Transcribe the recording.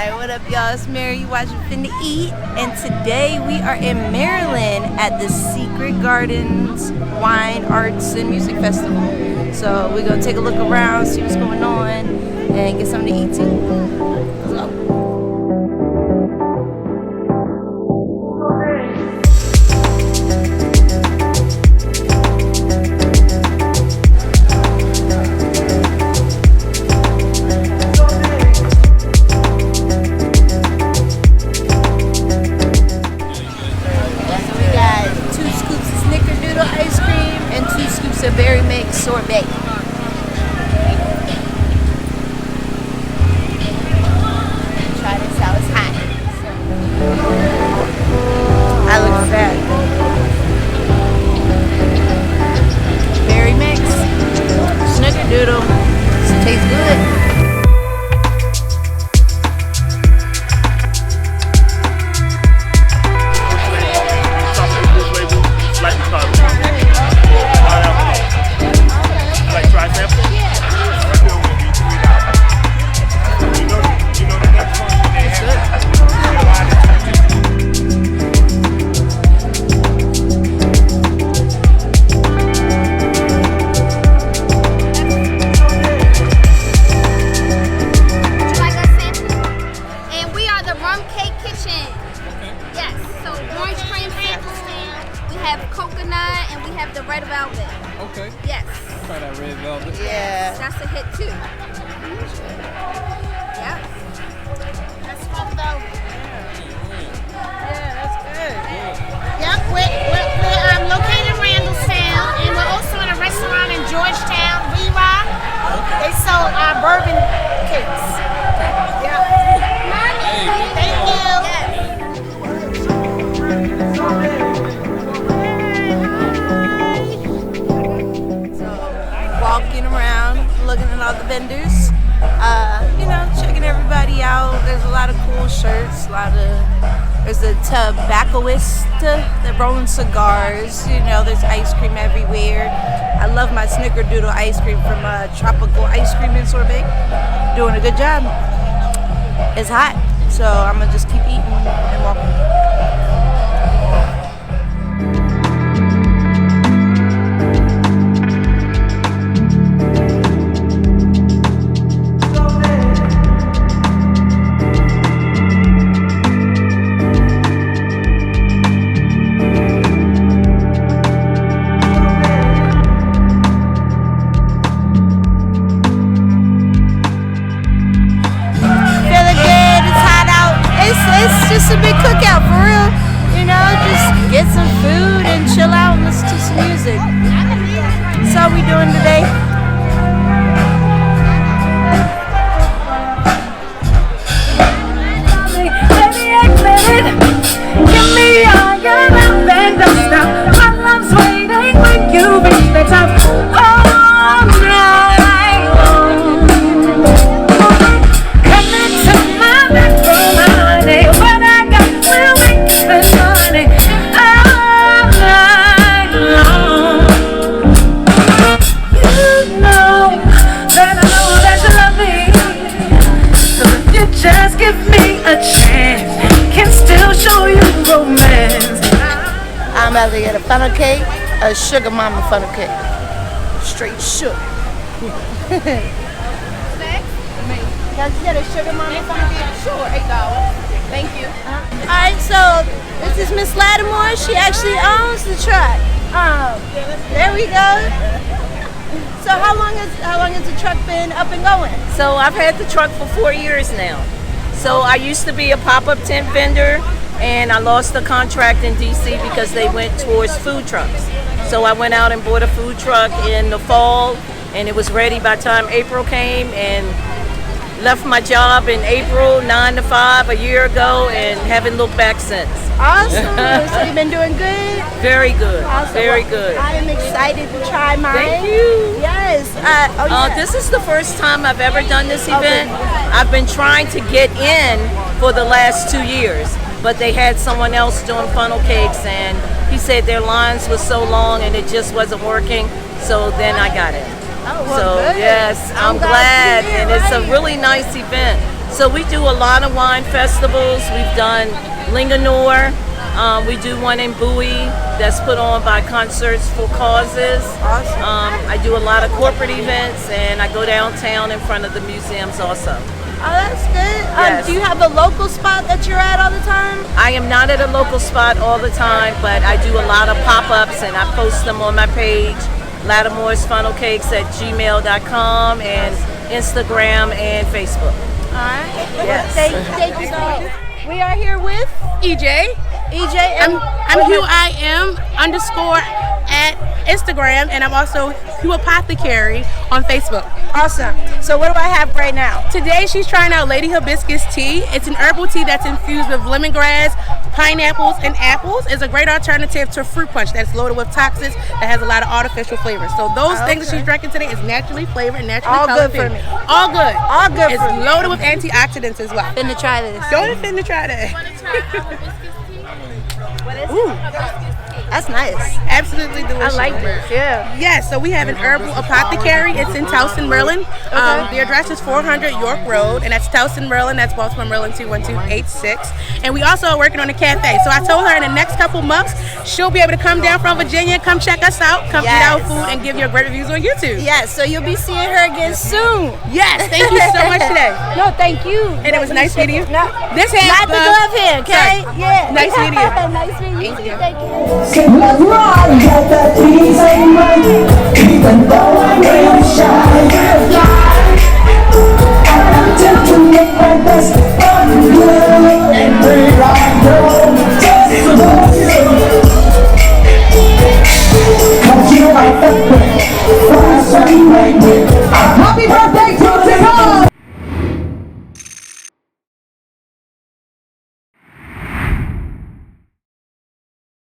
Alright, what up y'all? It's Mary, you watching Fina Eat, and today we are in Maryland at the Secretgarden's Wine, Arts, and Music Festival. So we're gonna take a look around, see what's going on, and get something to eat too. Let's go. Ice cream and 2 scoops of berry mix sorbet. Try this out, it's hot. I look fat. Berry mix, snickerdoodle, tastes good. We have coconut and we have the red velvet. Okay. Yes. Try that red velvet. Yeah. That's a hit too. Yeah. That's red velvet. Yeah, that's good. Yep, we're located in Randallstown, and we're also in a restaurant in Georgetown, V-Rock. They sell our bourbon cakes. Yeah. Thank you. Walking around, looking at all the vendors, checking everybody out. There's a lot of cool shirts, there's a tobaccoist that rolling cigars, there's ice cream everywhere. I love my snickerdoodle ice cream from Tropical Ice Cream and Sorbet. Doing a good job. It's hot, so I'm gonna just keep eating and walking. It's just a big cookout for real, just get some food and chill out and listen to some music. That's all we doing today. Give me all your love and don't stop. My love's waiting when you reach the top. All night long. Coming to my bedroom, honey. What I got will make you spend money. All night long. You know that I know that you love me. So if you just give me a chance, can still show you romance. I'm about to get a funnel cake, a sugar mama funnel cake. Straight sugar. Can you get a sugar mama funnel cake? Sure, $8. Thank you. Alright, so this is Miss Lattimore. She actually owns the truck. There we go. So how long has the truck been up and going? So I've had the truck for 4 years now. So I used to be a pop-up tent vendor, and I lost the contract in DC because they went towards food trucks. So I went out and bought a food truck in the fall, and it was ready by the time April came, and left my job in April 9 to 5 a year ago, and haven't looked back since. Awesome. So you've been doing good? Very good. Awesome. Very good. I am excited to try mine. Thank you. Yes. This is the first time I've ever done this event. I've been trying to get in for the last 2 years, but they had someone else doing funnel cakes, and he said their lines were so long and it just wasn't working, so then I got it. Oh, well, so good. yes, I'm glad, and it's a really nice event. So we do a lot of wine festivals. We've done Linganore. We do one in Bowie that's put on by Concerts for Causes. Awesome. I do a lot of corporate events, and I go downtown in front of the museums also. Oh, that's good. Yes. Do you have a local spot that you're at all the time? I am not at a local spot all the time, but I do a lot of pop-ups, and I post them on my page, lattimoresfunnelcakes@gmail.com, and Instagram and Facebook. All right. Yes. Thank you so much. We are here with EJ. EJ. I'm Hugh I Am _ at Instagram, and I'm also Hugh Apothecary on Facebook. Awesome. So what do I have right now? Today she's trying out Lady Hibiscus tea. It's an herbal tea that's infused with lemongrass, pineapples, and apples. It's a great alternative to fruit punch that's loaded with toxins that has a lot of artificial flavors. So those things that she's drinking today is naturally flavored and naturally All colored. good for me. All good. All good It's for me. loaded with antioxidants as well. Finna try this. Don't finna try that. What is it? That's nice. Absolutely delicious. I like this. Yeah. Yes, so we have an herbal apothecary. It's in Towson, Maryland. The address is 400 York Road, and that's Towson, Maryland. That's Baltimore, Maryland 21286. And we also are working on a cafe. So I told her in the next couple months, she'll be able to come down from Virginia, come check us out, come eat our food, and give you great reviews on YouTube. Yes, so you'll be seeing her again soon. Yes, thank you so much today. No, thank you. And it was nice meeting you. No, This has not the glove here, okay? Sorry. Yeah. Nice meeting you. Nice meeting you. Thank you. Thank you. Even though I made a shot